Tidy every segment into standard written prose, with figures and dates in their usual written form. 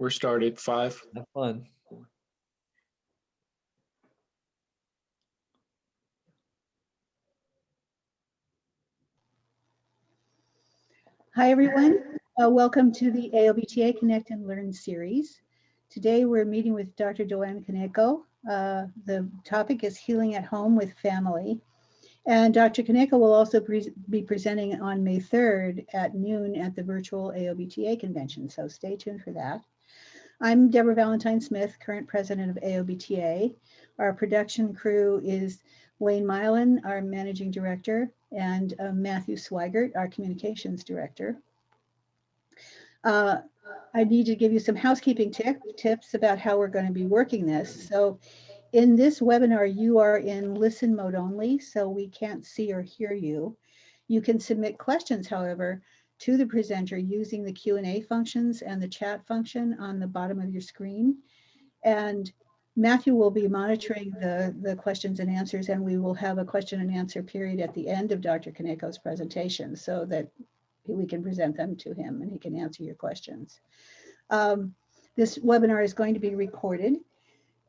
We're started. 5. Have fun. Hi, everyone. Welcome to the AOBTA Connect and Learn series. Today, we're meeting with Dr. DoAnn Kaneko. The topic is healing at home with family. And Dr. Kaneko will also be presenting on May 3rd at noon at the virtual AOBTA convention, so stay tuned for that. I'm Deborah Valentine-Smith, current president of AOBTA. Our production crew is Wayne Milan, our managing director, and Matthew Swigert, our communications director. I need to give you some housekeeping tips about how we're going to be working this. So in this webinar, you are in listen mode only, so we can't see or hear you. You can submit questions, however, to the presenter using the Q&A functions and the chat function on the bottom of your screen. And Matthew will be monitoring the questions and answers, and we will have a question and answer period at the end of Dr. Kaneko's presentation so that we can present them to him and he can answer your questions. This webinar is going to be recorded,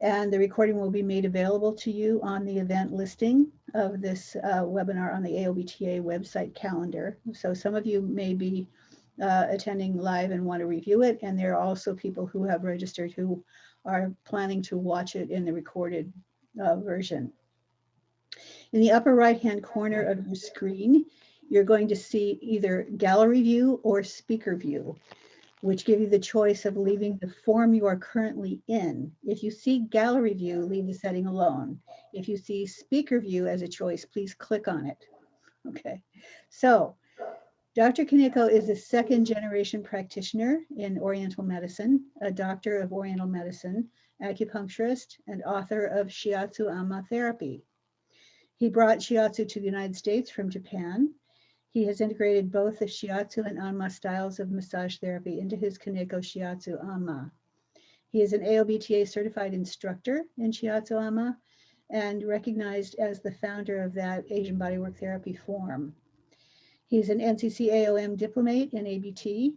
and the recording will be made available to you on the event listing of this webinar on the AOBTA website calendar. So some of you may be attending live and want to review it, and there are also people who have registered who are planning to watch it in the recorded version. In the upper right-hand corner of your screen, you're going to see either gallery view or speaker view, which give you the choice of leaving the form you are currently in. If you see gallery view, leave the setting alone. If you see speaker view as a choice, please click on it. Okay, so Dr. Kaneko is a second-generation practitioner in Oriental medicine, a doctor of Oriental medicine, acupuncturist, and author of Shiatsu Amma therapy. He brought Shiatsu to the United States from Japan. He has integrated both the Shiatsu and Amma styles of massage therapy into his Kaneko Shiatsu Amma. He is an AOBTA certified instructor in Shiatsu Amma and recognized as the founder of that Asian bodywork therapy form. He's an NCC-AOM diplomate in ABT,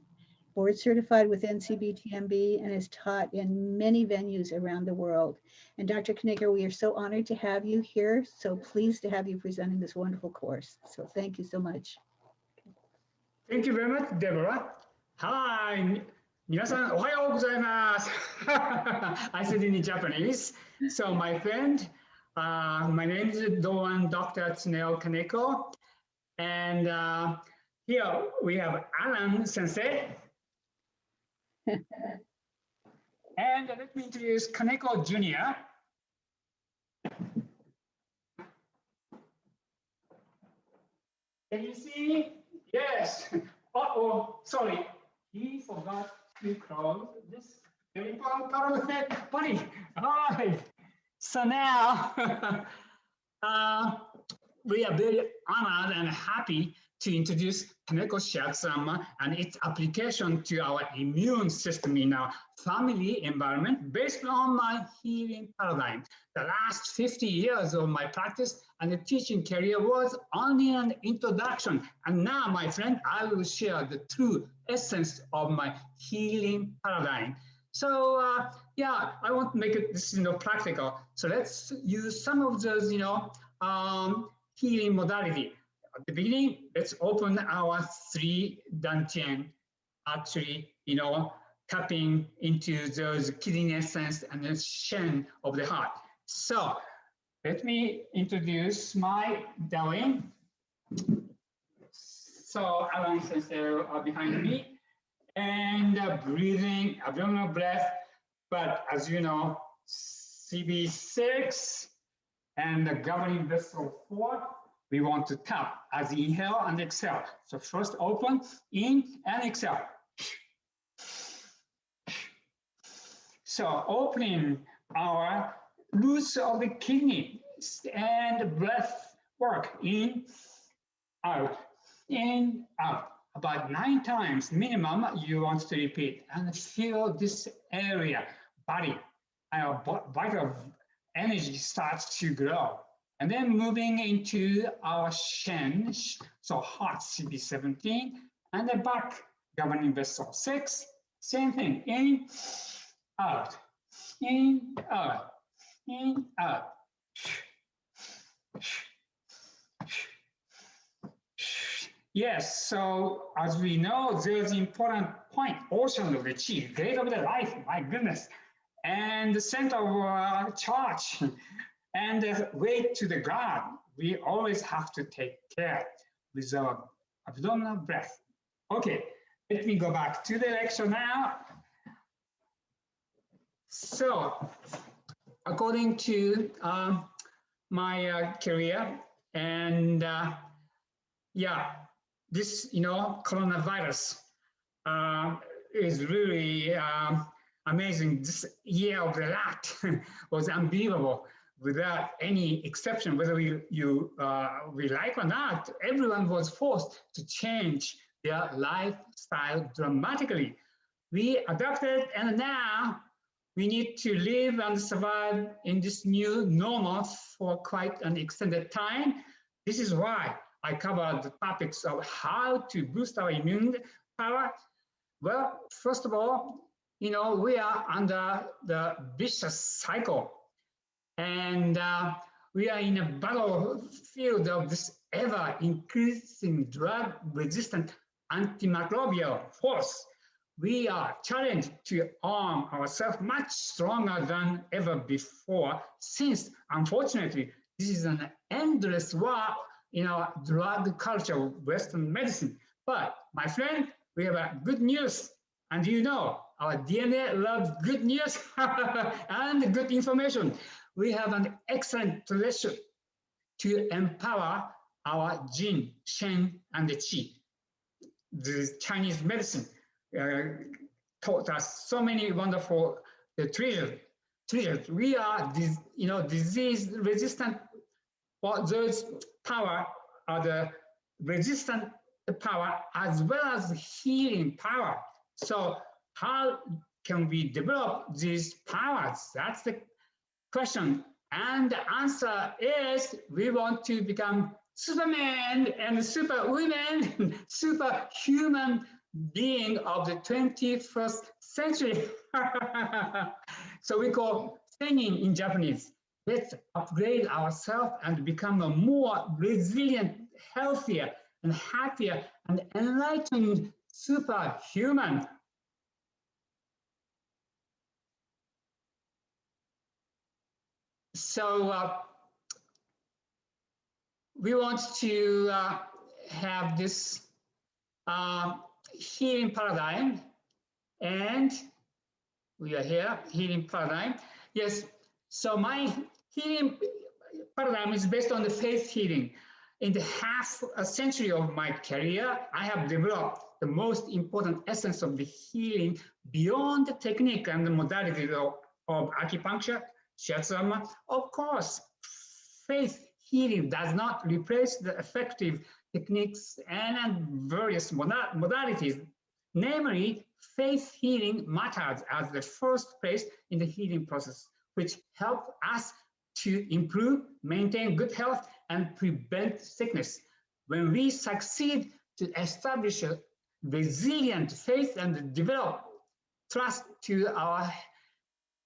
board certified with NCBTMB, and has taught in many venues around the world. And Dr. Kaneko, we are so honored to have you here, so pleased to have you presenting this wonderful course. So thank you so much. Thank you very much, Deborah. Hi, 皆さんおはようございます。I said in Japanese. So my friend, my name is DoAnn Dr. Tsuneo Kaneko. And here we have Alan Sensei. And let me introduce Kaneko Jr. Can you see? Yes. Uh-oh, sorry. He forgot to close this very important part of the body. All right. So now we are very honored and happy to introduce Kaneko Shiatsu Amma and its application to our immune system in our family environment based on my healing paradigm. The last 50 years of my practice and the teaching career was only an introduction. And now, my friend, I will share the true essence of my healing paradigm. So yeah, I want to make it this practical. So let's use some of those healing modality. At the beginning, let's open our 3 Dantian, actually, tapping into those kidney essence and the shen of the heart. So let me introduce my DoAnn. So Alan Sensei are behind me, and breathing, abdominal breath. But as you know, CB6 and the governing vessel 4. We want to tap as inhale and exhale. So first open, in and exhale. So opening our roots of the kidney and breath work in, out, about 9 times minimum you want to repeat and feel this area, body, vital energy starts to grow. And then moving into our shen, so heart CB17, and the back governing vessel 6, same thing, in out, in, out, in, out. Yes, so as we know, there's an important point, ocean of the chi, gate of the life, my goodness, and the center of our church, and the way to the God. We always have to take care with our abdominal breath. Okay, let me go back to the lecture now. So, according to my career, and yeah, this, coronavirus is really amazing. This year of the rat was unbelievable, without any exception, whether we like or not. Everyone was forced to change their lifestyle dramatically. We adapted, and now we need to live and survive in this new normal for quite an extended time. This is why I covered the topics of how to boost our immune power. Well, first of all, we are under the vicious cycle, and we are in a battlefield of this ever-increasing drug-resistant antimicrobial force. We are challenged to arm ourselves much stronger than ever before, since, unfortunately, this is an endless war in our drug culture of Western medicine. But, my friend, we have a good news. And our DNA loves good news and good information. We have an excellent tradition to empower our Jin, Shen, and the Qi. The Chinese medicine taught us so many wonderful treasures. We are, disease resistant. Well, those power are the resistant power as well as healing power. So how can we develop these powers? That's the question. And the answer is we want to become Superman and Superwoman, superhuman being of the 21st century. So we call Senin in Japanese. Let's upgrade ourselves and become a more resilient, healthier, and happier, and enlightened superhuman. So we want to have this healing paradigm, and we are here, healing paradigm. Yes, so my healing paradigm is based on the faith healing. In the half a century of my career, I have developed the most important essence of the healing beyond the technique and the modality of acupuncture, shiatsu. Of course, faith healing does not replace the effective techniques and various modalities. Namely, faith healing matters as the first place in the healing process, which helps us to improve, maintain good health, and prevent sickness. When we succeed to establish a resilient faith and develop trust to our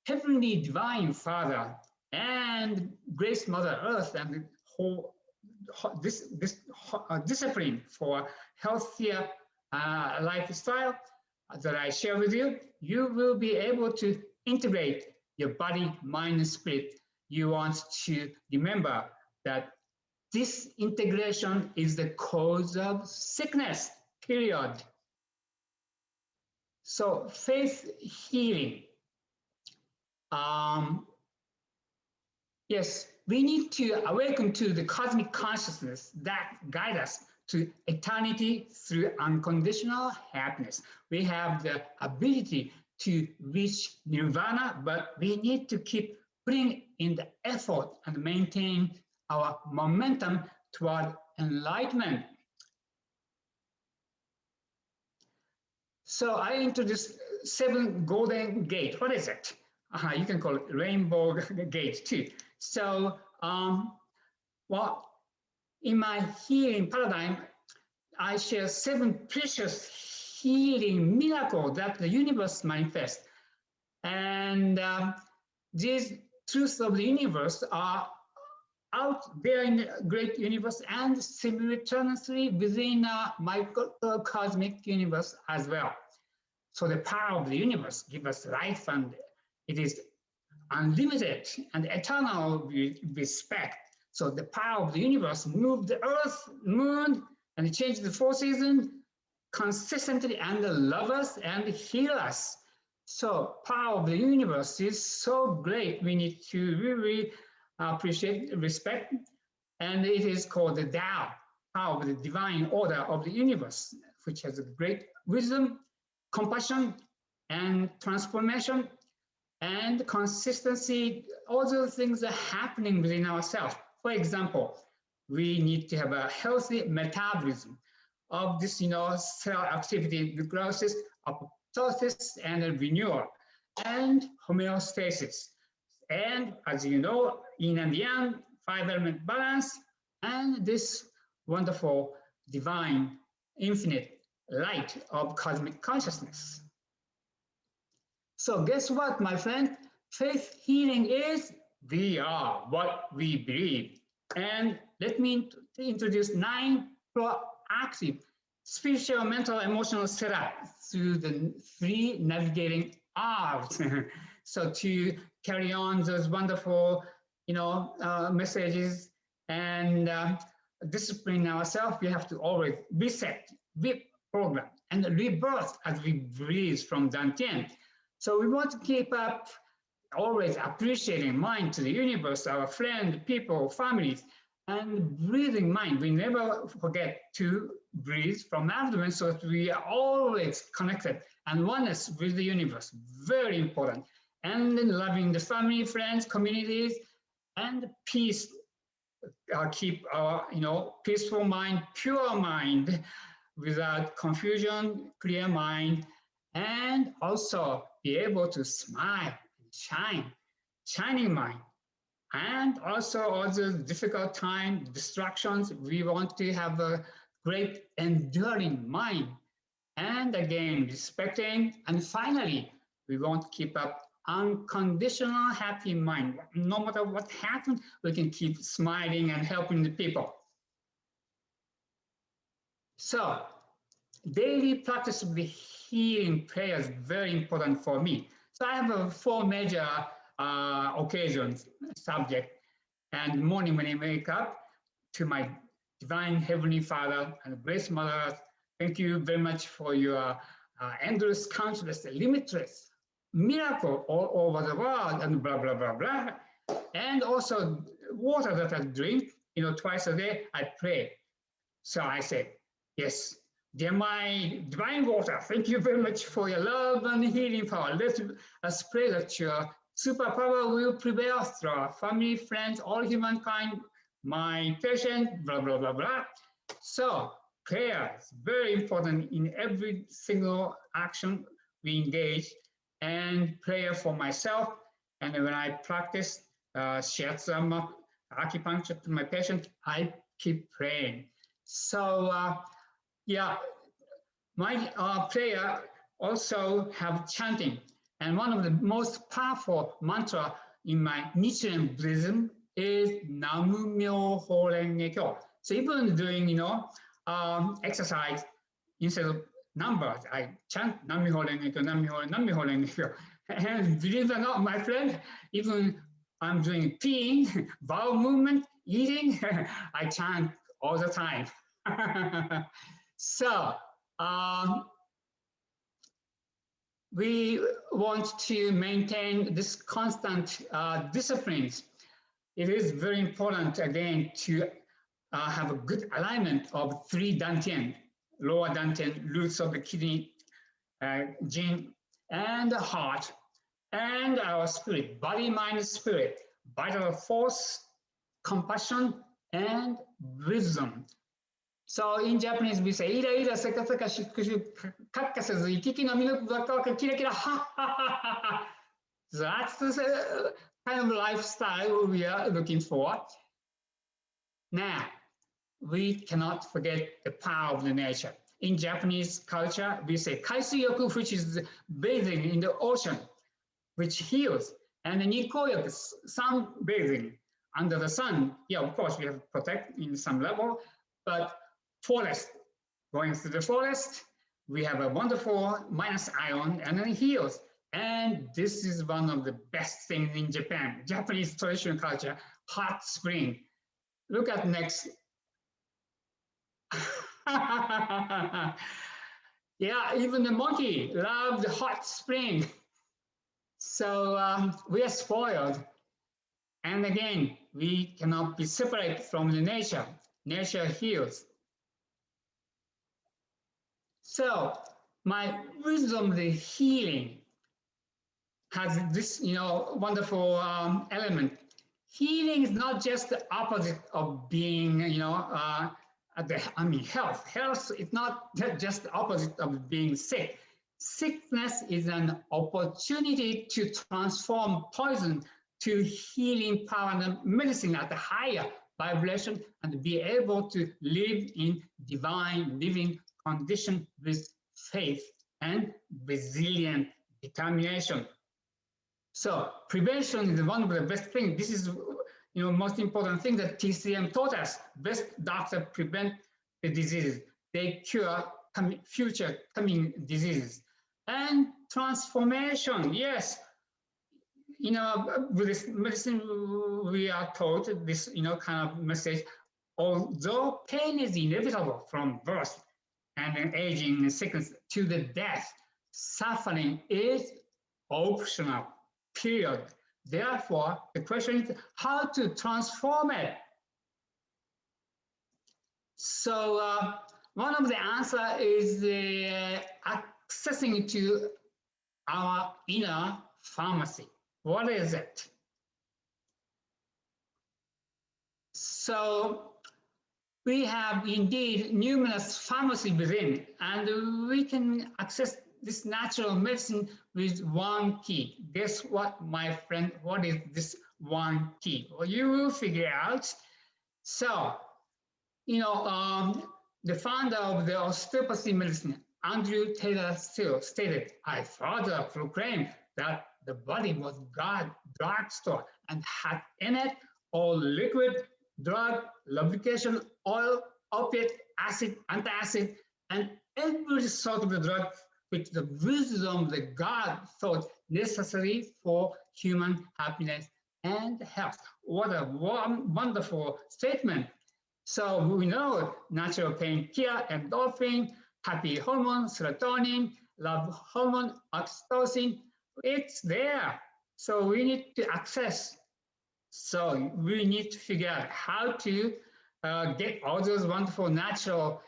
Heavenly Divine Father and Grace Mother Earth and whole this discipline for healthier lifestyle that I share with you, you will be able to integrate your body, mind, and spirit. You want to remember that this integration is the cause of sickness, period. So faith healing. Yes, we need to awaken to the cosmic consciousness that guides us to eternity through unconditional happiness. We have the ability to reach nirvana, but we need to keep putting in the effort and maintain our momentum toward enlightenment. So I introduced 7 golden gate. What is it? You can call it rainbow gate too. So, well, in my healing paradigm, I share 7 precious healing miracles that the universe manifests. And these truths of the universe are out there in the great universe and simultaneously within a microcosmic universe as well. So the power of the universe gives us life, and it is unlimited and eternal respect. So the power of the universe moved the earth, moon, and changed the 4 seasons consistently and love us and heal us. So power of the universe is so great. We need to really appreciate, respect, and it is called the Tao, power of the divine order of the universe, which has a great wisdom, compassion, and transformation, and consistency. All those things are happening within ourselves. For example, we need to have a healthy metabolism of this, cell activity, nucleosis, apoptosis, and renewal, and homeostasis. And as you know, yin and yang, 5-element balance, and this wonderful, divine, infinite light of cosmic consciousness. So guess what, my friend? Faith healing is we are what we believe. And let me introduce 9 proactive spiritual, mental, emotional setup through the 3 navigating arts. So to carry on those wonderful, messages and discipline ourselves, we have to always reset, reprogram, and rebirth as we breathe from Dantian. So we want to keep up, always appreciating mind to the universe, our friends, people, families, and breathing mind. We never forget to breathe from abdomen so that we are always connected and oneness with the universe. Very important. And then loving the family, friends, communities, and peace. Keep our, peaceful mind, pure mind, without confusion, clear mind, and also be able to smile and shine, shining mind. And also all the difficult time, distractions, we want to have a great enduring mind. And again, respecting. And finally, we want to keep up unconditional happy mind. No matter what happens, we can keep smiling and helping the people. So daily practice of the healing prayer is very important for me. So I have 4 major occasions, subject. And morning when I wake up, to my divine Heavenly Father and Grace Mother, thank you very much for your endless, countless, limitless miracle all over the world, and blah, blah, blah, blah. And also water that I drink, twice a day, I pray. So I say, yes, dear my divine water, thank you very much for your love and healing power. Let us pray that your superpower will prevail through our family, friends, all humankind, my patient, blah, blah, blah, blah. So prayer is very important in every single action we engage, and prayer for myself. And when I practice shiatsu acupuncture to my patient, I keep praying. So yeah, my prayer also have chanting. And one of the most powerful mantra in my Nichiren Buddhism is Namu Myo Ho Renge Kyo. So even doing, exercise, instead of numbers, I chant Namu Myo Ho Renge Kyo, Namu Myo Ho Renge Kyo. And believe it or not, my friend, even I'm doing peeing, bowel movement, eating, I chant all the time. So we want to maintain this constant disciplines. It is very important, again, to have a good alignment of 3 Dantian, lower Dantian, roots of the kidney, gene, and the heart, and our spirit, body, mind, spirit, vital force, compassion, and wisdom. So in Japanese, we say, ira ira seka seka shukushu kakkasazu ikiki no minuku waka waka kira kira ha ha ha ha. That's the kind of lifestyle we are looking for. Now, we cannot forget the power of the nature. In Japanese culture, we say kaisui yoku, which is bathing in the ocean, which heals. And the Nikoyak, sunbathing under the sun. Yeah, of course, we have to protect in some level, but forest, going through the forest, we have a wonderful minus ion and it heals. And this is one of the best things in Japan, Japanese traditional culture, hot spring. Look at next. Yeah, even the monkey loves the hot spring. So we are spoiled. And again, we cannot be separate from the nature. Nature heals. So my wisdom, the healing, has this, wonderful element. Healing is not just the opposite of being, health. Health is not just the opposite of being sick. Sickness is an opportunity to transform poison to healing power and medicine at a higher vibration and be able to live in divine living condition with faith and resilient determination. So prevention is one of the best things. This is, most important thing that TCM taught us. Best doctors prevent the diseases. They cure future coming diseases. And transformation, yes. Buddhist medicine, we are taught this, kind of message. Although pain is inevitable from birth and aging and sickness to the death, suffering is optional, period. Therefore, the question is how to transform it. So one of the answers is accessing to our inner pharmacy. What is it? So we have indeed numerous pharmacies within, and we can access this natural medicine with one key. Guess what, my friend? What is this one key? Well, you will figure out. So, the founder of the osteopathy medicine, Andrew Taylor Still, stated, I further proclaim that the body was God's drugstore and had in it all liquid, drug, lubrication, oil, opiate, acid, antacid, and every sort of the drug which the wisdom that God thought necessary for human happiness and health. What a wonderful statement. So we know natural painkiller, endorphin, happy hormone, serotonin, love hormone, oxytocin, it's there. So we need to access. So we need to figure out how to get all those wonderful natural,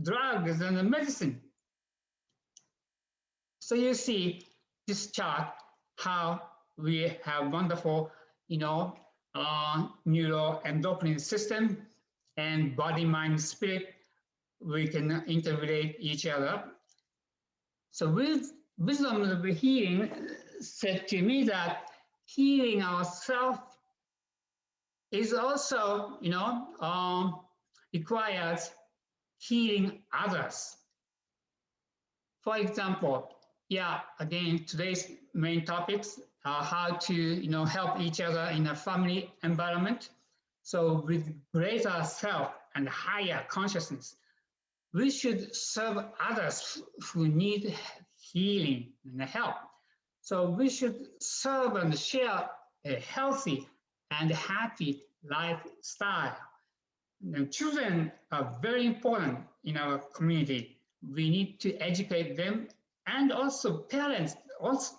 drugs and the medicine. So you see this chart, how we have wonderful, neuroendocrine system and body, mind, spirit. We can integrate each other. So with wisdom of the healing said to me that healing ourselves is also, requires healing others. For example, again, today's main topics are how to, help each other in a family environment. So with greater self and higher consciousness, we should serve others who need healing and help. So we should serve and share a healthy and happy lifestyle. Now, children are very important in our community. We need to educate them, and also parents also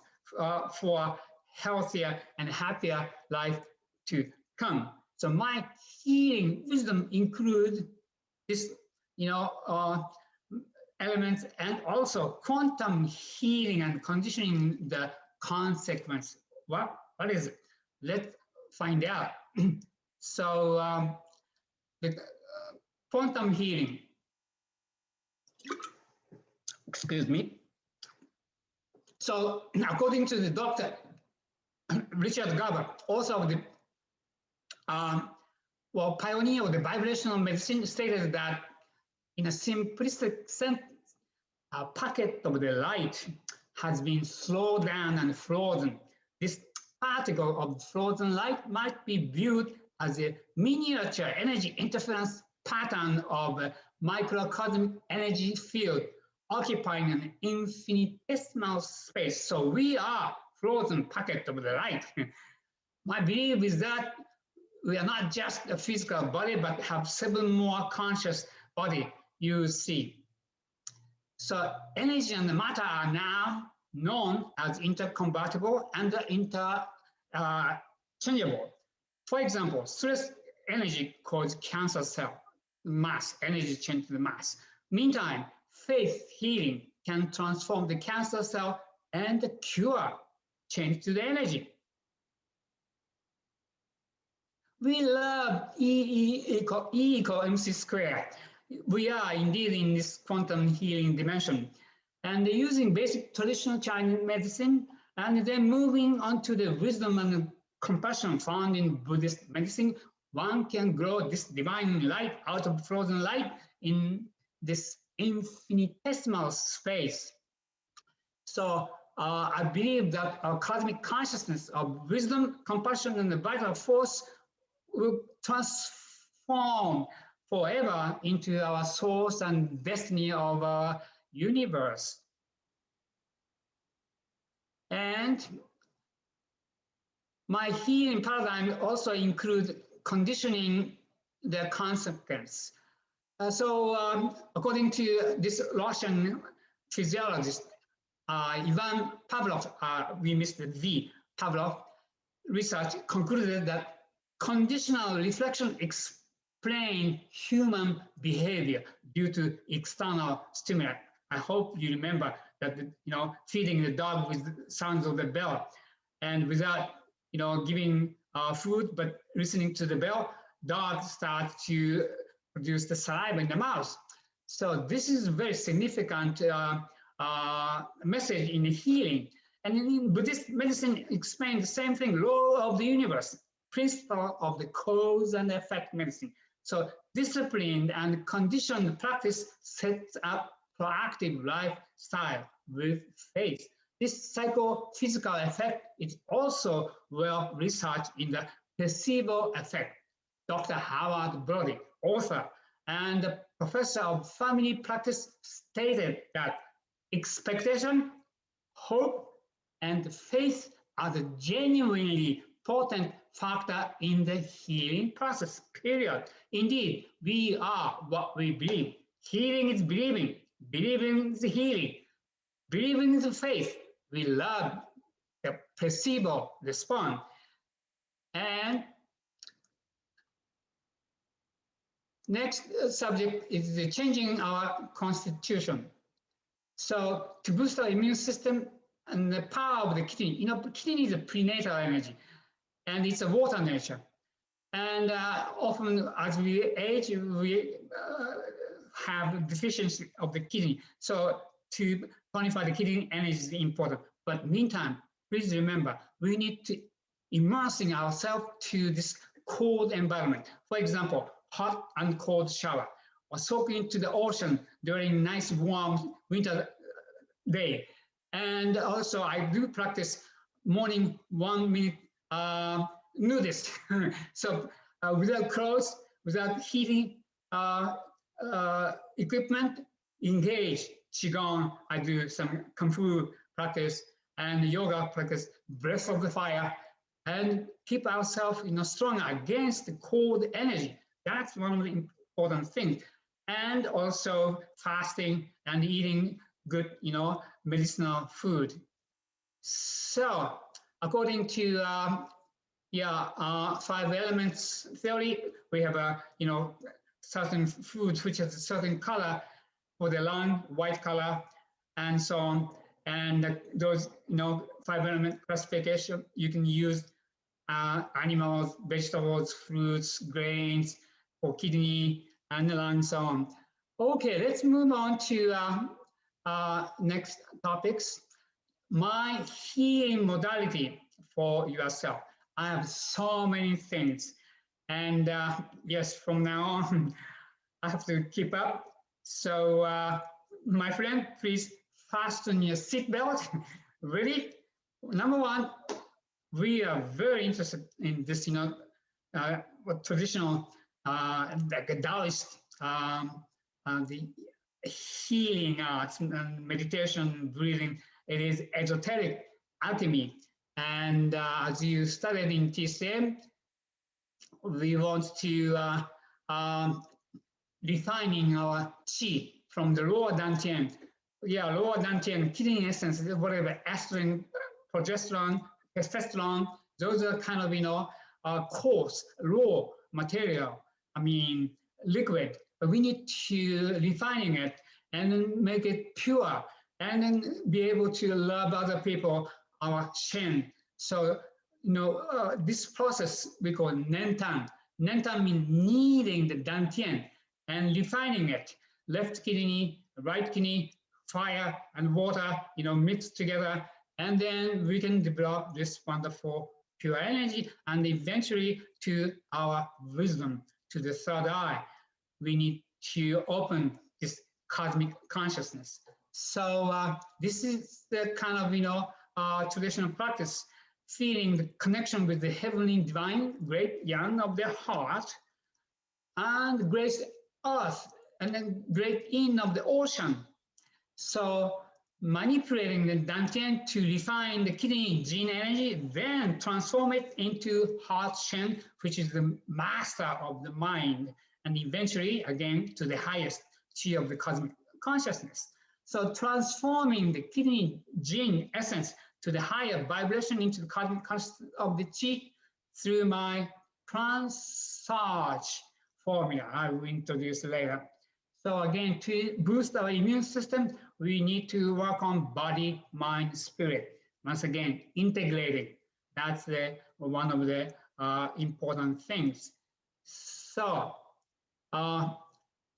for healthier and happier life to come. So my healing wisdom include this, elements, and also quantum healing and conditioning the consequence. What is it? Let's find out. So the quantum healing, excuse me. So according to the Dr. Richard Garber, also of the pioneer of the vibrational medicine, stated that in a simplistic sentence, a packet of the light has been slowed down and frozen. This particle of frozen light might be viewed as a miniature energy interference pattern of a microcosmic energy field occupying an infinitesimal space. So we are frozen packet of the light. My belief is that we are not just a physical body, but have seven more conscious body you see. So energy and matter are now known as interconvertible and interchangeable. For example, stress energy causes cancer cell mass, energy change to the mass. Meantime, faith healing can transform the cancer cell and the cure change to the energy. We love E equal mc squared. We are indeed in this quantum healing dimension. And using basic traditional Chinese medicine, and then moving on to the wisdom and compassion found in Buddhist medicine, one can grow this divine light out of frozen light in this infinitesimal space. So I believe that our cosmic consciousness of wisdom, compassion, and the vital force will transform forever into our source and destiny of our universe. And my healing paradigm also includes conditioning the consequence. According to this Russian physiologist, Ivan Pavlov, we missed the V, Pavlov, research concluded that conditional reflection explains human behavior due to external stimuli. I hope you remember that, feeding the dog with the sounds of the bell, and without, giving food, but listening to the bell, dogs start to produce the saliva in the mouth. So this is a very significant message in the healing. And in Buddhist medicine, explains the same thing, law of the universe, principle of the cause and effect medicine. So disciplined and conditioned practice sets up proactive lifestyle with faith. This psychophysical effect is also well researched in the placebo effect. Dr. Howard Brody, author and professor of family practice, stated that expectation, hope, and faith are the genuinely potent factor in the healing process, period. Indeed, we are what we believe. Healing is believing. Believing is healing. Believing is faith. We love the placebo response. And next subject is the changing our constitution. So to boost our immune system and the power of the kidney, kidney is a prenatal energy, and it's a water nature. And often as we age, we have deficiency of the kidney. So to tonify the kidney energy is important. But meantime, please remember, we need to immersing ourselves to this cold environment. For example, hot and cold shower, or soak into the ocean during nice warm winter day. And also I do practice morning 1 minute nudist. So without clothes, without heating equipment, engage Qigong. I do some Kung Fu practice and yoga practice, breath of the fire, and keep ourselves strong against the cold energy. That's one of the important things. And also fasting and eating good, medicinal food. So according to 5 elements theory, we have a certain food which has a certain color for the lung, white color, and so on. And those 5 element classification, you can use animals, vegetables, fruits, grains for kidney and lung, and so on. Okay, let's move on to next topics. My healing modality for yourself. I have so many things, and yes, from now on, I have to keep up. So, my friend, please fasten your seatbelt. Ready? Number one, we are very interested in this, what traditional, like a Taoist, the healing arts and meditation, breathing. It is esoteric alchemy. And as you studied in TCM, we want to refining our qi from the lower Dantian. Yeah, lower Dantian, kidney essence, whatever, estrogen, progesterone, testosterone, those are kind of, coarse, raw material, liquid. But we need to refining it and then make it pure and then be able to love other people, our Shen. So, this process we call Nentan. Nentan means kneading the Dantian and refining it. Left kidney, right kidney, fire and water, mixed together. And then we can develop this wonderful pure energy and eventually to our wisdom, to the third eye. We need to open this cosmic consciousness. So this is the kind of, traditional practice, feeling the connection with the heavenly divine, great yang of the heart, and great earth, and then great yin of the ocean. So manipulating the Dantian to refine the kidney gene energy, then transform it into heart Shen, which is the master of the mind, and eventually, again, to the highest chi of the cosmic consciousness. So transforming the kidney gene essence to the higher vibration into the cosmic consciousness of the chi through my Transarch formula I will introduce later. So again, to boost our immune system, we need to work on body, mind, spirit. Once again, integrating. That's one of the important things. So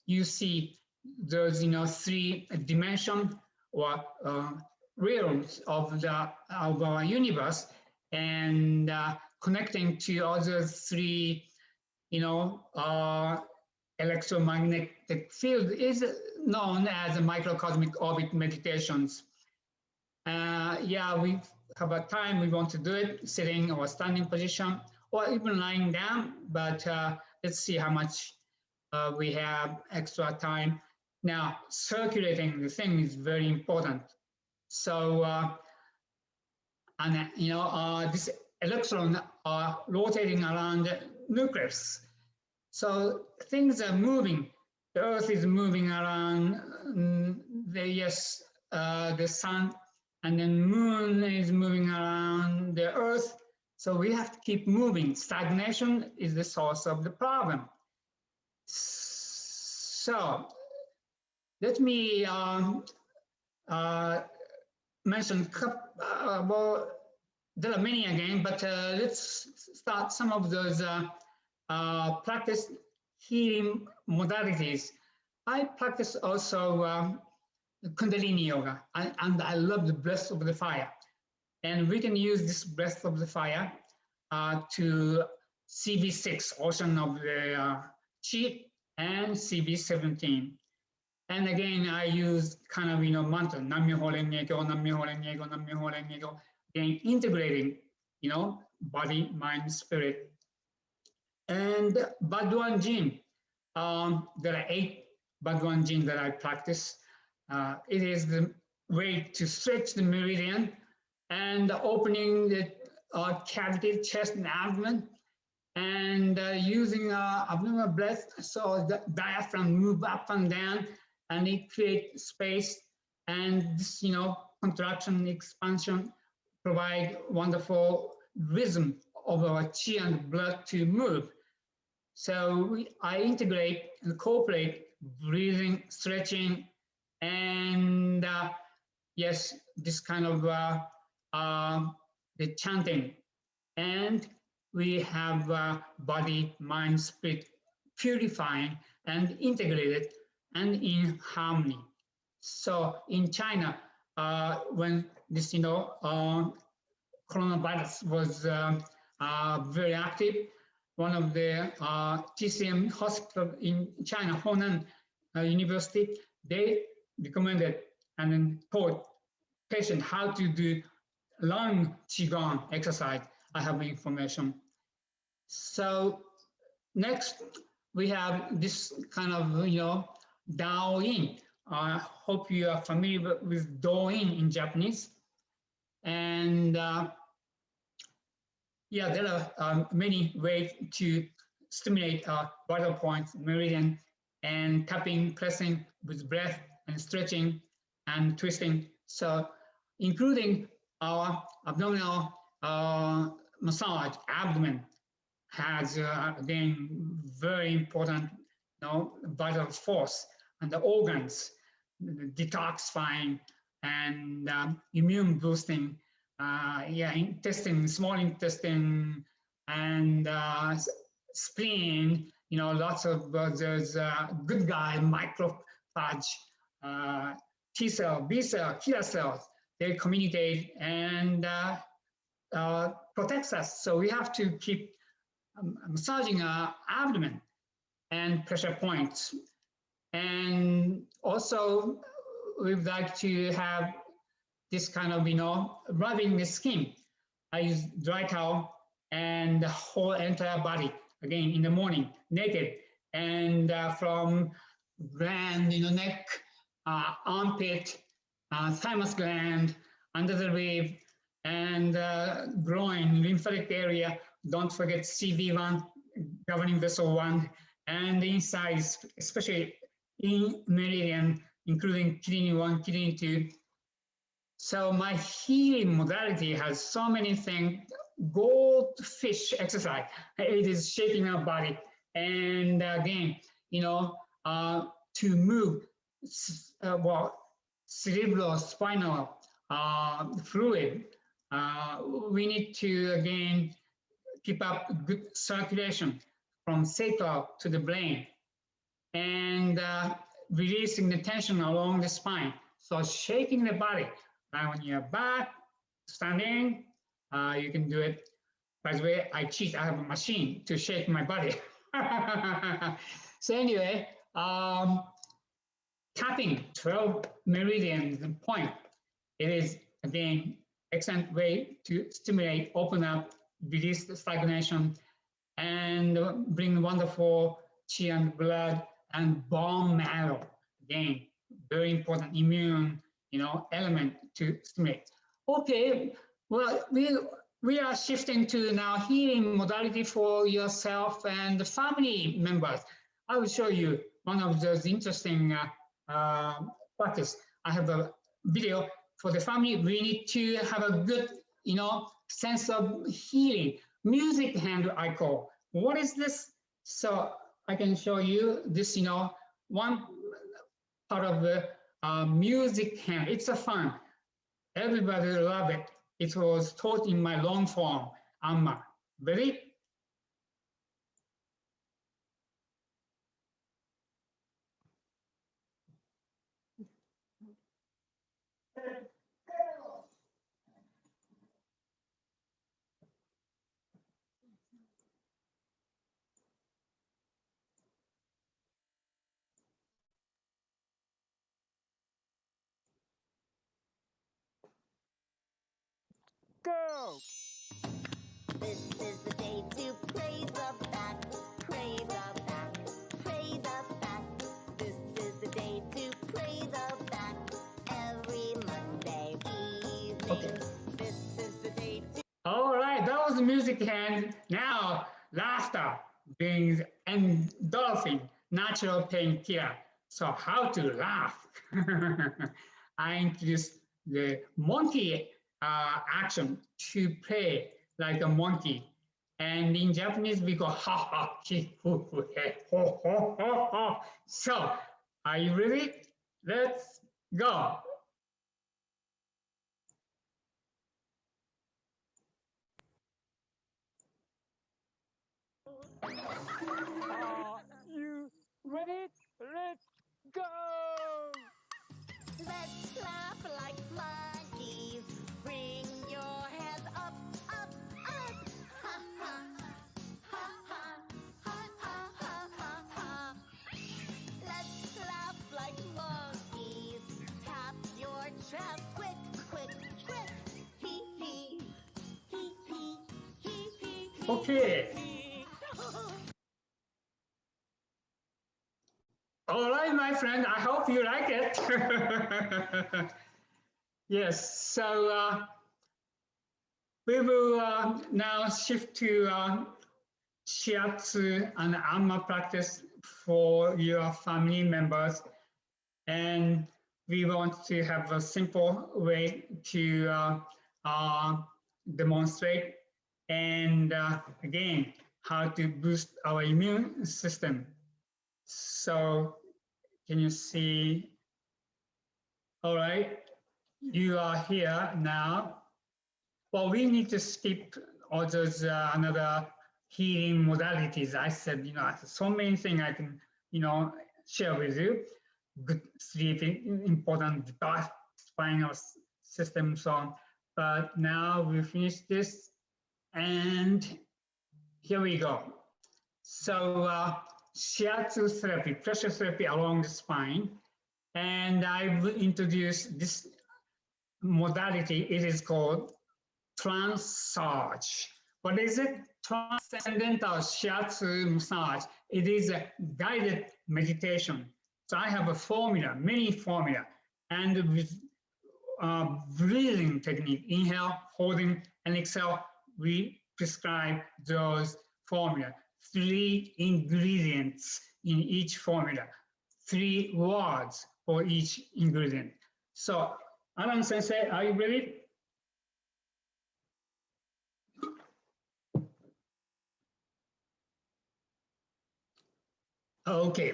you see those, three dimension or realms of our universe, and connecting to other three, electromagnetic field is known as microcosmic orbit meditations. Yeah, we have a time we want to do it, sitting or standing position, or even lying down, but let's see how much we have extra time. Now, circulating the thing is very important. So, this electron are rotating around the nucleus. So things are moving. The Earth is moving around the sun, and then Moon is moving around the Earth. So we have to keep moving. Stagnation is the source of the problem. So let me mention, well, there are many again, but let's start some of those practice healing modalities. I practice also Kundalini yoga, and I love the breath of the fire. And we can use this breath of the fire to CV6, ocean of the chi, and CV17. And again, I use kind of, mantra, Nam-myoho Renge Kyo, Nam-myoho Renge Kyo, Nam-myoho Renge Kyo, again, integrating, body, mind, spirit. And Baduan Jin, there are 8 Baduan Jin that I practice. It is the way to stretch the meridian and opening the cavity, chest and abdomen, and using abdominal breath, so the diaphragm move up and down, and it creates space, and this, contraction, expansion, provide wonderful rhythm of our chi and blood to move. So I integrate and incorporate breathing, stretching, and yes, this kind of the chanting. And we have body, mind, spirit purifying and integrated and in harmony. So in China, when this, coronavirus was very active, one of the TCM hospital in China, Honan University, they recommended and then taught patient how to do lung qigong exercise. I have information. So next we have this kind of DoAnn. I hope you are familiar with DoAnn in Japanese. And yeah, there are many ways to stimulate vital points, meridian, and tapping, pressing with breath, and stretching and twisting. So including our abdominal massage, abdomen has again very important vital force, and the organs, detoxifying and immune boosting, intestine, small intestine, and spleen, lots of those good guy microphage, T cell, B cell, killer cells, they communicate and protects us. So we have to keep massaging our abdomen and pressure points. And also we'd like to have this kind of, rubbing the skin. I use dry towel and the whole entire body, again, in the morning, naked, and from gland, neck, armpit, thymus gland, under the rib, and groin, lymphatic area. Don't forget CV1, governing vessel 1, and the inside, especially in meridian, including kidney 1, kidney 2. So my healing modality has so many things. Goldfish exercise, it is shaping our body. And again, to move cerebrospinal fluid, we need to again keep up good circulation from sacral to the brain, and releasing the tension along the spine. So shaking the body, on your back, standing, you can do it. By the way, I cheat, I have a machine to shake my body. So anyway, tapping 12 meridians and point. It is, again, excellent way to stimulate, open up, release the stagnation, and bring wonderful chi and blood and bone marrow. Again, very important immune, element to stimulate. Okay, well, we are shifting to now healing modality for yourself and the family members. I will show you one of those interesting practice. I have a video for the family. We need to have a good, sense of healing. Music hand, I call. What is this? So I can show you this, one part of the music hand. It's a fun. Everybody love it. It was taught in my long form, Amma. Ready? Go! This is the day to pray the back, pray the back, pray the back. This is the day to pray the back every Monday evening. Okay. This is the day to... All right, that was the music hand. Now, laughter brings endorphin, natural painkiller. So how to laugh? I introduced the monkey action to play like a monkey. And in Japanese, we go ha ha, hi, hu, hu, he, ho, ho, ho, ho. So, are you ready? Let's go. Are you ready? Let's go! Let's clap like monkeys. Bring your hands up, up, up. Ha ha, ha ha, ha ha, ha ha, ha. Let's clap like monkeys. Tap your Okay. All right, my friend, I hope you like it. Yes, so we will now shift to shiatsu and amma practice for your family members. And we want to have a simple way to demonstrate and again, how to boost our immune system. So can you see? All right, you are here now. Well, we need to skip all those another healing modalities. I said, so many things I can, share with you. Good sleep, important spinal system, so on. But now we finish this, and here we go. So shiatsu therapy, pressure therapy along the spine, and I will introduce this modality. It is called massage. What is it? Transcendental shiatsu massage. It is a guided meditation. So I have a formula, many formula, and with breathing technique, inhale, holding, and exhale, we prescribe those formula. 3 ingredients in each formula, 3 words for each ingredient. So, Alan Sensei, are you ready? Okay.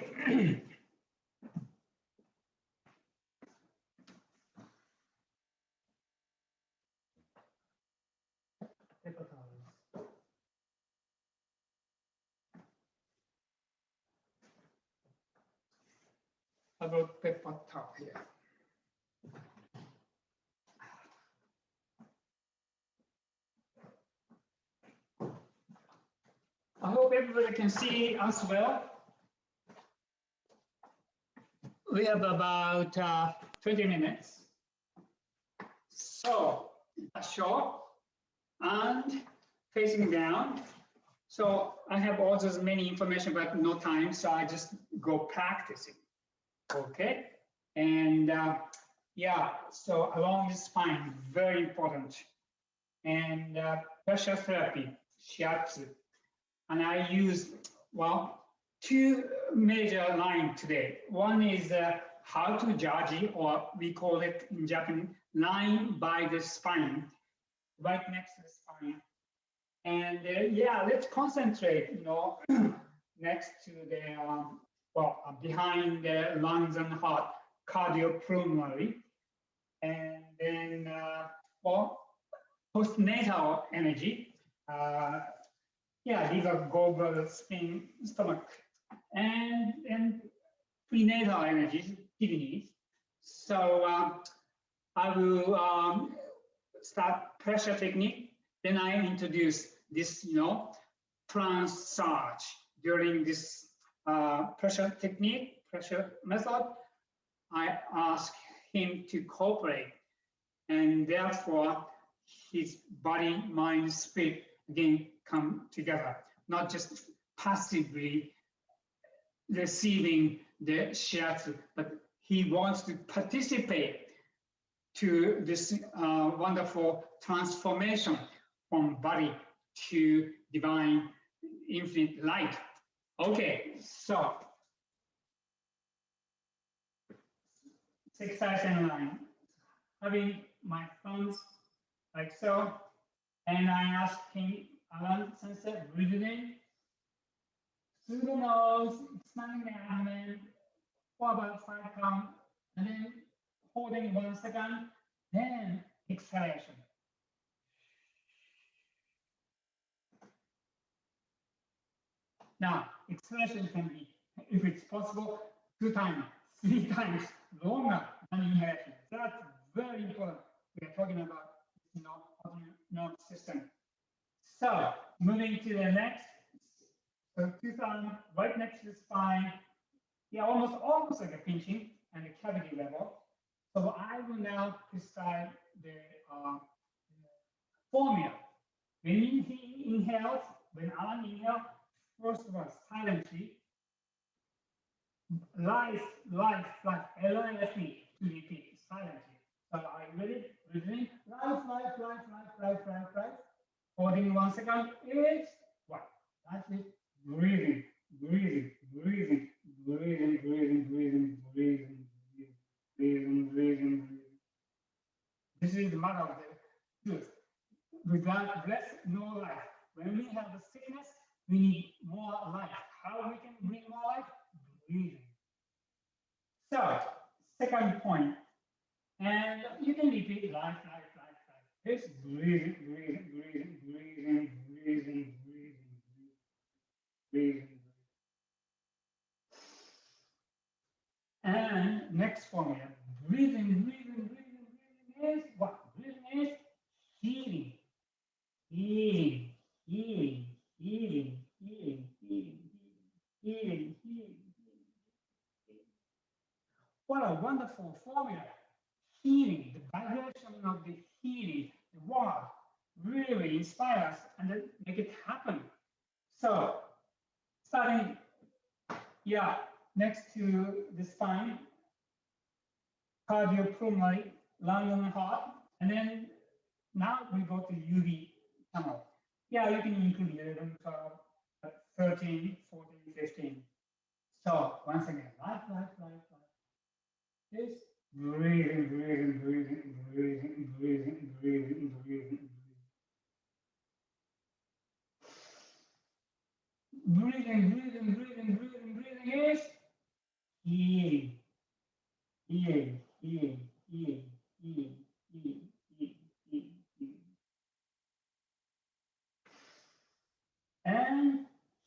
About paper towel here. I hope everybody can see us well. We have about 20 minutes. So, short and facing down. So I have all those many information, but no time, so I just go practicing. Okay, and yeah, so along the spine, very important. And pressure therapy, shiatsu. And I use, well, 2 major lines today. One is how to jaji, or we call it in Japanese, line by the spine, right next to the spine. And yeah, let's concentrate, next to the, behind the lungs and heart, cardiopulmonary. And then, postnatal energy. Yeah, these are gallbladder, spleen, stomach, and prenatal energy, kidneys. So I will start pressure technique. Then I introduce this, massage during this pressure technique, pressure method. I ask him to cooperate, and therefore his body, mind, spirit again come together, not just passively receiving the shiatsu, but he wants to participate to this wonderful transformation from body to divine infinite light. Okay, so 6 sides and line. Having my thumbs like so, and I ask him, Alan Sensei, breathing through the nose, expanding the abdomen for about 5 counts, and then holding 1 second, then exhalation. Now, exhalation can be, if it's possible, 2 times, 3 times longer than inhalation. That's very important. We are talking about, autonomic nervous system. So, moving to the next. So 2 thumbs right next to the spine. Yeah, almost like a pinching and the cavity level. So I will now prescribe the formula. When he inhales, when Alan inhaled, first was silently, life, like LIFE to repeat silently. So I ready? Breathing, life. Holding 1 second, is what? That's it. Breathing. This is the matter of the truth. Without breath, no life. When we have a sickness, we need more life. How we can bring more life? Breathing. So, second point, and you can repeat life. It's breathing. And next formula, breathing is what? Breathing is healing. What a wonderful formula. Healing, the vibration of the healing, the word really inspire us and then make it happen. So, starting, next to the spine, cardiopulmonary, lung and heart, and then now we go to UV channel. You can include 11, 12, 13, 14, 15. So once again, life. This breathing. Breathing is healing. And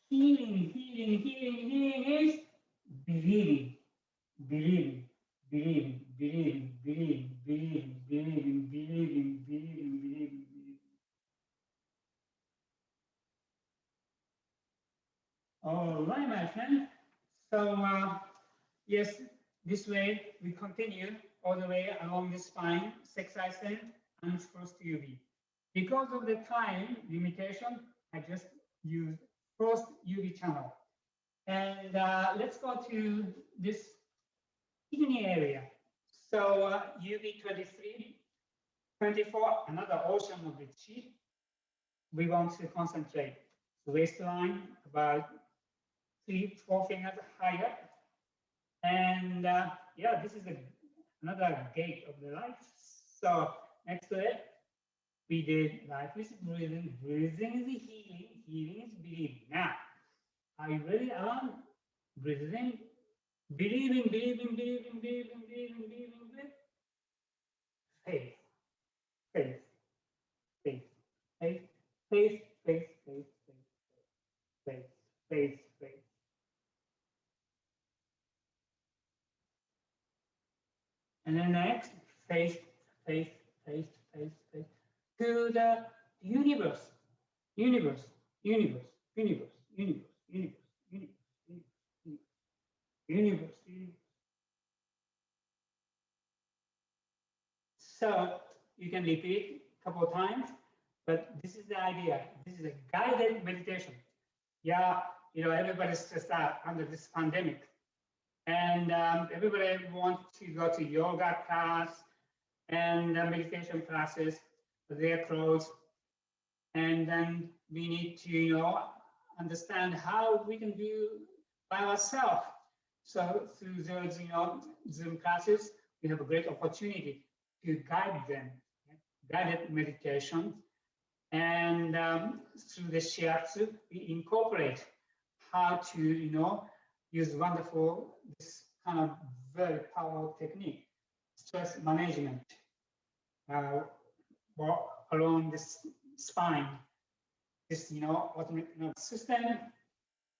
healing is believing. All right, my friend. So, yes, this way we continue all the way along the spine, 6 ascent and first UV. Because of the time limitation, I just used first UV channel. And let's go to this kidney area. So UV 23, 24, another ocean of the chi. We want to concentrate. Waistline about 3-4 fingers higher. And this is another gate of the life. So next to it, we did life is breathing. Breathing is healing. Healing is believing. Now, are you ready, Alan? Breathing, believing. Faith. And then next, faith to the universe. So you can repeat a couple of times, but this is the idea. This is a guided meditation. Everybody's stressed out under this pandemic. And everybody wants to go to yoga class and meditation classes, their clothes. And then we need to, understand how we can do by ourselves. So through those, Zoom classes, we have a great opportunity to guide them, guided meditation. And through the shiatsu, we incorporate how to, use wonderful, this kind of very powerful technique, stress management along this spine, this, autonomic nervous system,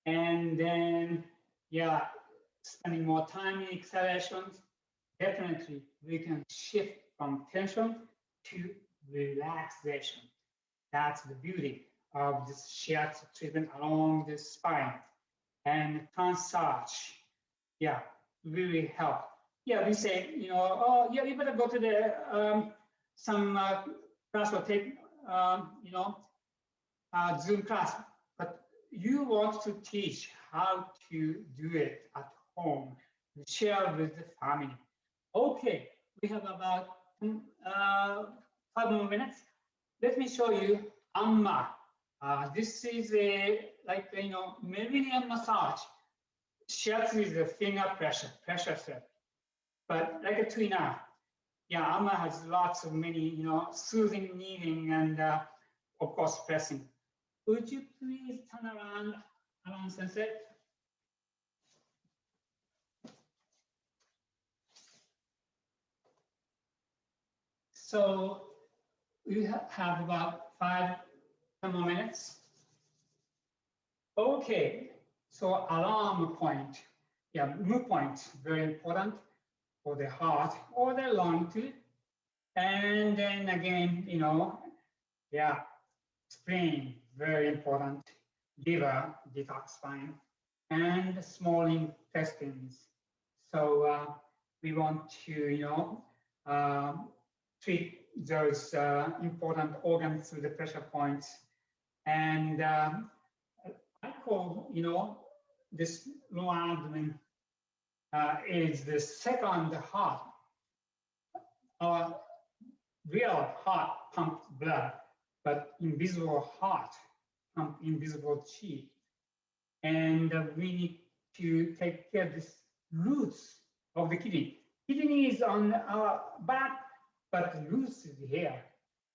and then, spending more time in exhalations, definitely we can shift from tension to relaxation. That's the beauty of this shiatsu treatment along the spine. And massage, really help. We say, you better go to the some class or take, Zoom class. you want to teach how to do it at home, share with the family. Okay, we have about 5 more minutes. Let me show you Amma. This is a meridian massage. Shiatsu is the finger pressure set. But like a tweener, yeah, Amma has lots of many, soothing, kneading, and of course pressing. Would you please turn around, Sensei? So we have about 5 more minutes. Okay, so alarm point. Yeah, move point, very important for the heart or the lung too. And then again, yeah, spleen, very important. Liver, detoxifying, and small intestines. So we want to, treat those important organs through the pressure points. And I call, this lower abdomen is the second heart. Our real heart pumps blood, but invisible heart pumps invisible chi. And we need to take care of this roots of the kidney. Kidney is on our back, but the roots is here.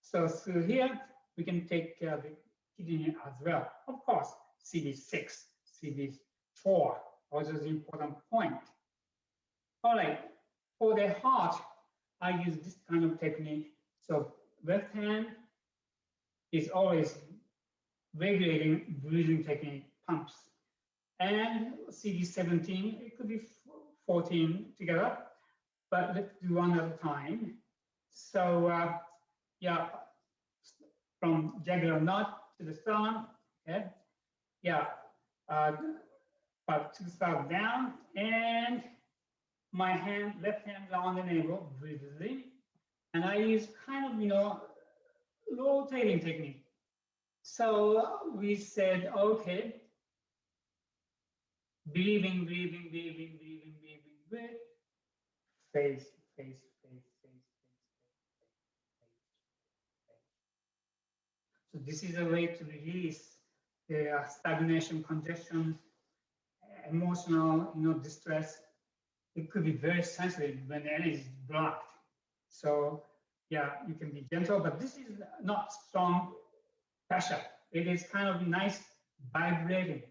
So through here, we can take care of the kidney as well. Of course, CD6, CD4, all those important points. All right, for the heart, I use this kind of technique. So left hand is always regulating breathing technique, pumps. And CD17, it could be 14 together, but let's do one at a time. So yeah, from jugular knot to the sternum, okay? Yeah, but to the start down, and my hand, left hand on the navel, breathing, and I use kind of, rotating technique. So we said, okay, breathing, face. So this is a way to release the stagnation, congestion, emotional, distress. It could be very sensitive when the energy is blocked. So yeah, you can be gentle, but this is not strong pressure. It is kind of nice vibrating.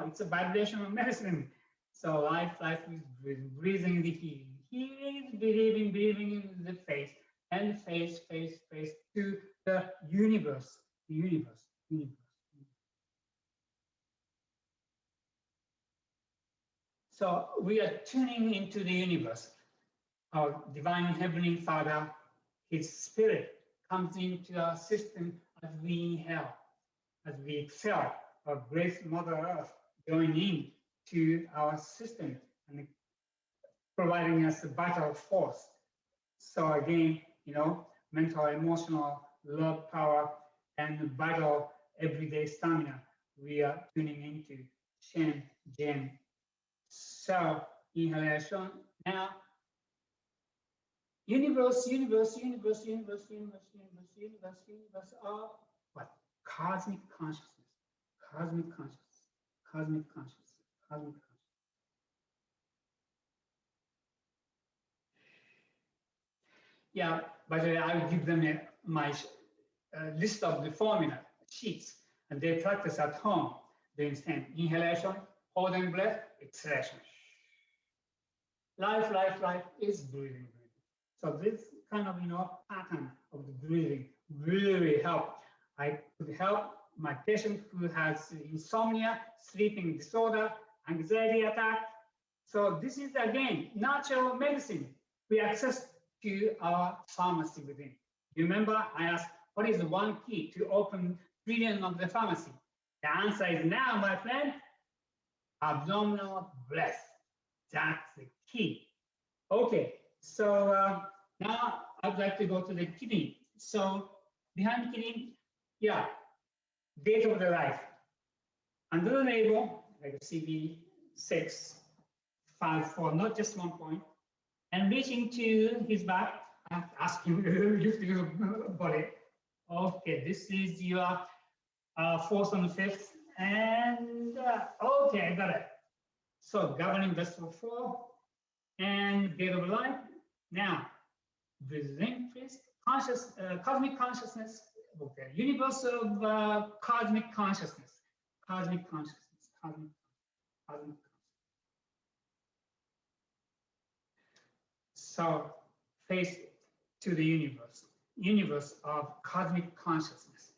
It's a vibrational medicine. So life is breathing the healing. Healing is breathing in the face, and face to the universe. So we are tuning into the universe. Our divine heavenly Father, his spirit comes into our system as we inhale, as we exhale. Our great Mother Earth joining to our system and providing us a vital force. So again, mental, emotional, love, power, and vital everyday stamina we are tuning into Shen, Jen. So inhalation. Now, universe, are what? Cosmic consciousness. Yeah, by the way, I will give them my list of the formula sheets, and they practice at home. They understand inhalation, holding breath, exhalation. Life is breathing. So this kind of pattern of the breathing really help. I could help my patient who has insomnia, sleeping disorder, anxiety attack. So this is again natural medicine we access to our pharmacy within. Remember, I asked, what is the one key to open trillion of the pharmacy? The answer is now, my friend, abdominal breath. That's the key. Okay, so now I'd like to go to the kidney. So behind the kidney, yeah, date of the life. under the label, like CV6, 5, 4, not just 1 point, and reaching to his back, and asking lift your body. Okay, this is your 4th and 5th, and okay, I got it. So governing vessel 4 and gate of light. Now, breathing, please. Cosmic consciousness. Okay, universe of cosmic consciousness. Cosmic consciousness. Cosmic. So face to the universe of cosmic consciousness.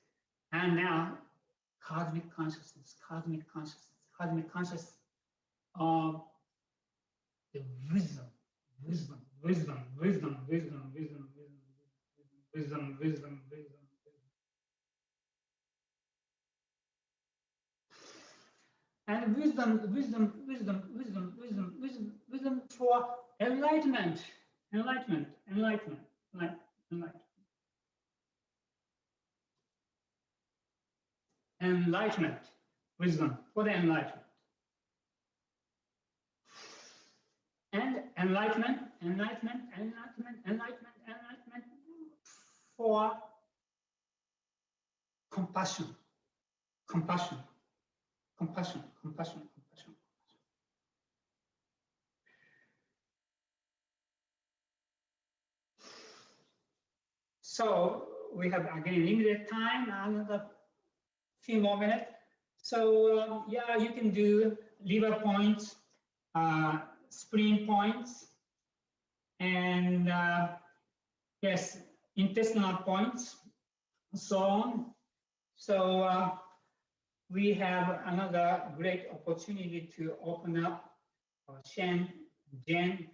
And now, cosmic consciousness of the wisdom. And wisdom for enlightenment. Enlightenment, wisdom for the enlightenment. And enlightenment for compassion. So we have again limited time, another few more minutes. So yeah, you can do liver points, spleen points, and yes, intestinal points, so on. So we have another great opportunity to open up Shen, Gen,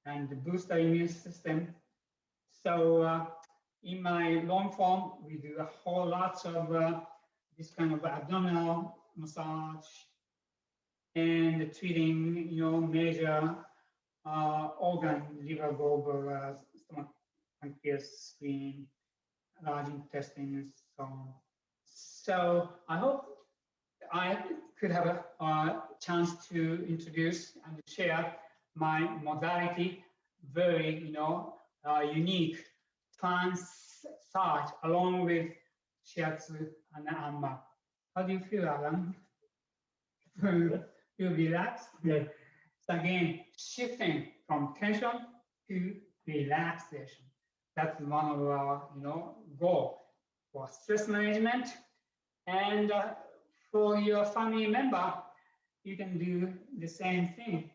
and boost our immune system. So in my long form, we do a whole lot of this kind of abdominal massage and treating, major organ, liver, gallbladder, stomach, pancreas, spleen, large intestine, and so on. So I hope I could have a chance to introduce and share my modality, very, unique massage along with shiatsu and amma. How do you feel, Alan? You relaxed? Yeah. So again, shifting from tension to relaxation. That's one of our, goal for stress management. And for your family member, you can do the same thing.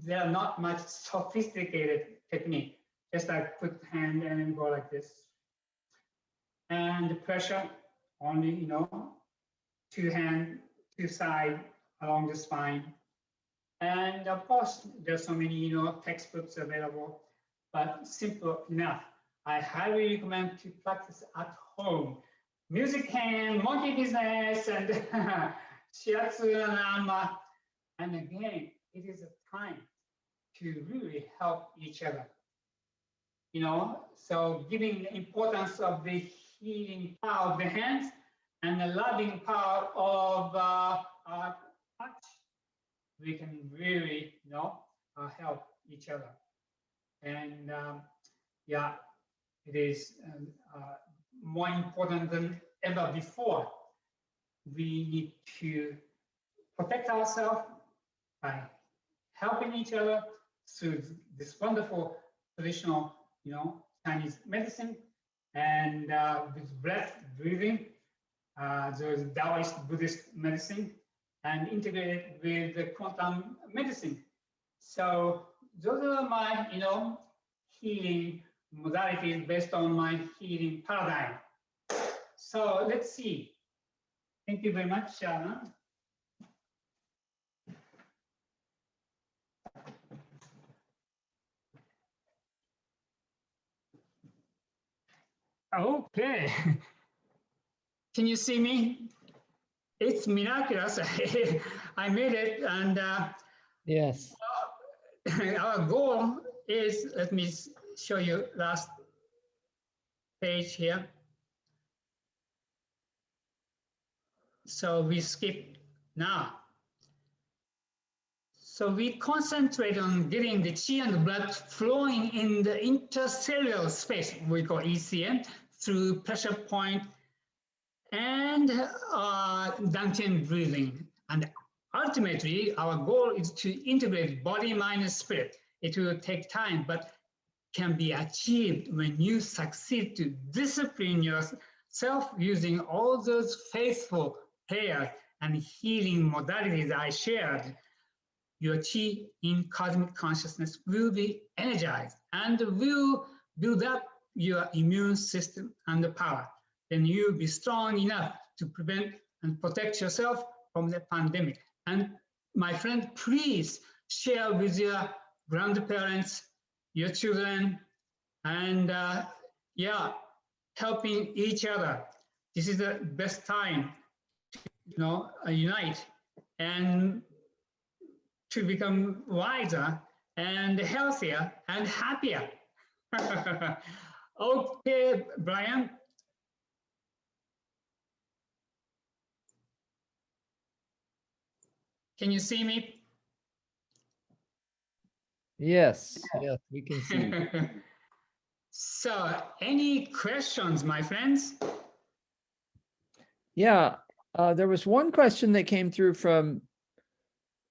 There are not much sophisticated technique. Just like put hand and go like this. And the pressure only, 2 hand, 2 side along the spine. And of course, there's so many, textbooks available, but simple enough. I highly recommend to practice at home. Music hand, monkey business, and shiatsu and amma. And again, it is a time to really help each other. So giving the importance of the healing power of the hands and the loving power of our touch, we can really, help each other. And yeah, it is more important than ever before. We need to protect ourselves by helping each other through this wonderful traditional, Chinese medicine, and with breath, breathing, there's Taoist Buddhist medicine, and integrated with the quantum medicine. So those are my, healing modalities based on my healing paradigm. So let's see. Thank you very much, Shannon. Okay. Can you see me? It's miraculous. I made it, and yes. Our goal is, let me show you last page here. So we skip now. So we concentrate on getting the qi and blood flowing in the intercellular space, we call ECM, through pressure point and Dantian breathing. And ultimately, our goal is to integrate body, mind, and spirit. It will take time, but can be achieved when you succeed to discipline yourself using all those faithful prayers and healing modalities I shared. Your chi in cosmic consciousness will be energized and will build up your immune system and the power. Then you'll be strong enough to prevent and protect yourself from the pandemic. And my friend, please share with your grandparents, your children, and yeah, helping each other. This is the best time to unite and to become wiser and healthier and happier. Okay, Brian. Can you see me? Yes, yes, we can see. So, any questions, my friends? Yeah, there was one question that came through from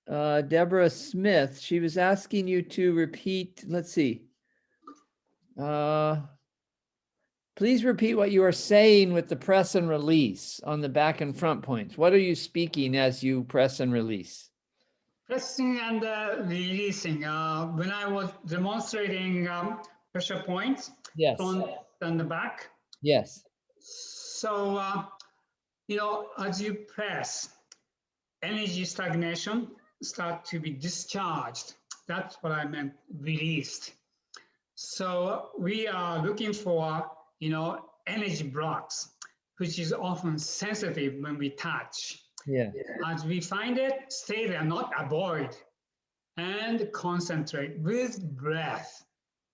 Deborah Smith. She was asking you to repeat, let's see. Please repeat what you are saying with the press and release on the back and front points. What are you speaking as you press and release? Pressing and releasing. When I was demonstrating pressure points, Yes. front and the back. Yes. So, as you press, energy stagnation start to be discharged. That's what I meant, released. So we are looking for, energy blocks, which is often sensitive when we touch. Yeah. As we find it, stay there, not avoid, and concentrate with breath.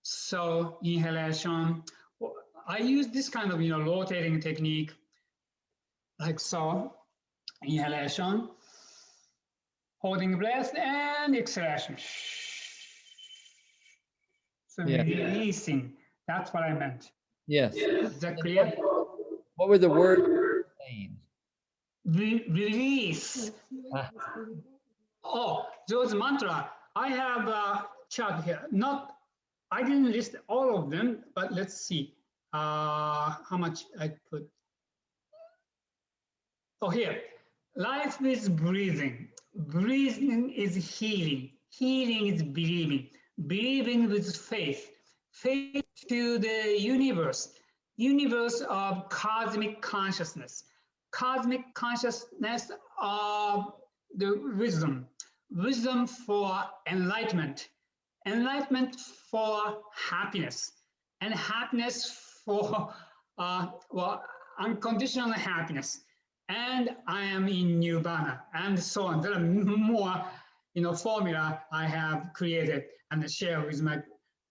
So inhalation, I use this kind of, rotating technique, like so, inhalation, holding breath, and exhalation. So Yeah. releasing, that's what I meant. Yes. Is that clear? What were the words saying? Release. Oh, those mantra. I have a chart here. I didn't list all of them, but let's see how much I put. Oh, here. Life is breathing. Breathing is healing. Healing is believing. Believing with faith. Faith to the universe. Universe of cosmic consciousness. Cosmic consciousness of the wisdom. Wisdom for enlightenment. Enlightenment for happiness. And happiness for, unconditional happiness. And I am in nirvana, and so on. There are more, formula I have created and share with my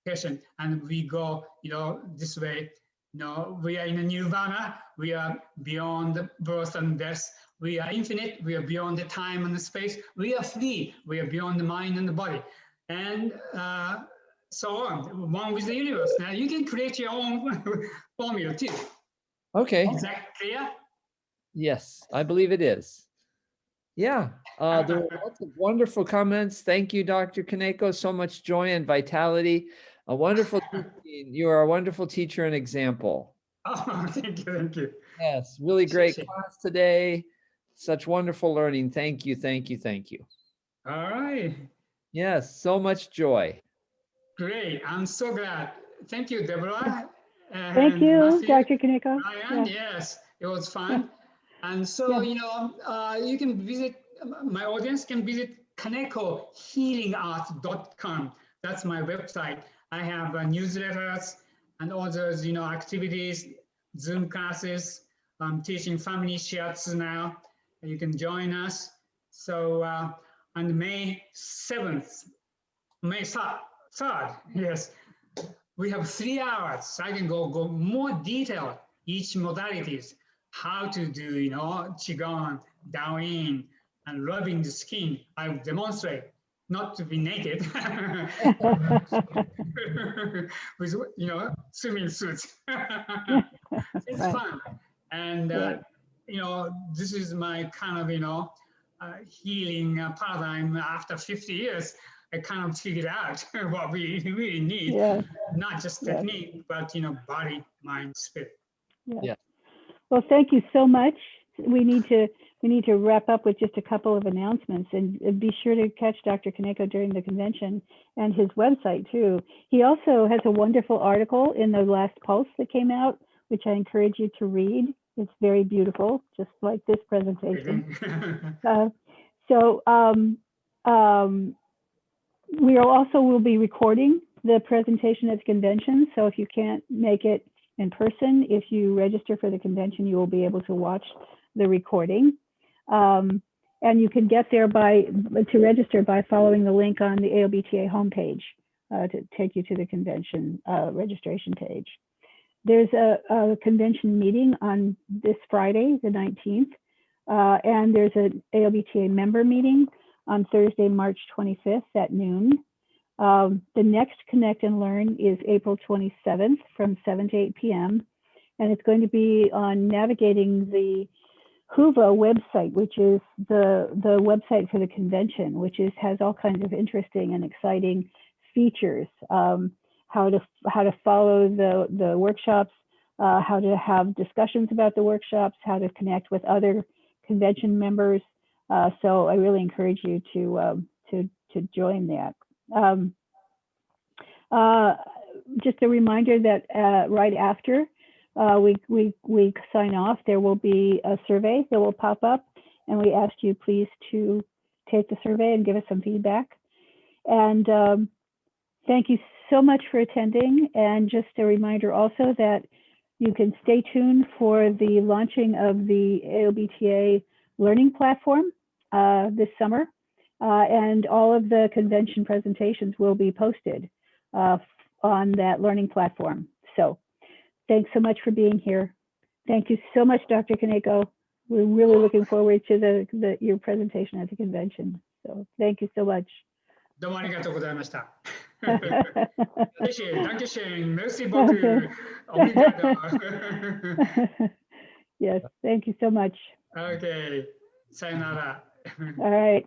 patient. And we go, this way. We are in a nirvana. We are beyond birth and death. We are infinite. We are beyond the time and the space. We are free. We are beyond the mind and the body, and so on. One with the universe. Now you can create your own formula too. Okay. Is that clear? Yes, I believe it is. Yeah, there were lots of wonderful comments. Thank you, Dr. Kaneko. So much joy and vitality. A wonderful teaching. You are a wonderful teacher and example. Oh, thank you. Yes, really great class today. Such wonderful learning. Thank you, thank you, thank you. All right. Yes, so much joy. Great. I'm so glad. Thank you, Deborah. Thank you, Matthew, Dr. Kaneko. Brian, yes, it was fun. And so, you can visit, my audience can visit kanekohealingart.com. That's my website. I have newsletters and all those, activities, Zoom classes. I'm teaching family shiatsu now. You can join us. So on May 7th, May 3rd, yes, we have 3 hours. I can go more detailed, each modalities, how to do, qigong, DoAnn, and rubbing the skin. I will demonstrate, not to be naked, with swimming suits. It's Right. fun, and Right. this is my kind of healing paradigm. After 50 years, I kind of figured out what we really need, Yeah. not just Yes. technique, but body, mind, spirit. Yeah. Yeah. Well, thank you so much. We need to wrap up with just a couple of announcements, and be sure to catch Dr. Kaneko during the convention and his website too. He also has a wonderful article in the last Pulse that came out, which I encourage you to read. It's very beautiful, just like this presentation. We will be recording the presentation at the convention. So if you can't make it in person, if you register for the convention, you will be able to watch the recording. And you can get there to register by following the link on the AOBTA homepage to take you to the convention registration page. There's a convention meeting on this Friday, the 19th, and there's an AOBTA member meeting on Thursday, March 25th at noon. The next Connect and Learn is April 27th from 7 to 8 p.m. And it's going to be on navigating the HUVA website, which is the website for the convention, which has all kinds of interesting and exciting features. How to follow the workshops, how to have discussions about the workshops, how to connect with other convention members. So I really encourage you to join that. Just a reminder that right after we sign off, there will be a survey that will pop up, and we ask you please to take the survey and give us some feedback. And thank you so much for attending. And just a reminder also that you can stay tuned for the launching of the AOBTA learning platform this summer. And all of the convention presentations will be posted on that learning platform. So thanks so much for being here. Thank you so much, Dr. Kaneko. We're really looking forward to your presentation at the convention. So thank you so much. どうもありがとうございました。Dankeschön, merci beaucoup. Obrigado. Yes, thank you so much. Okay, sayonara. All right.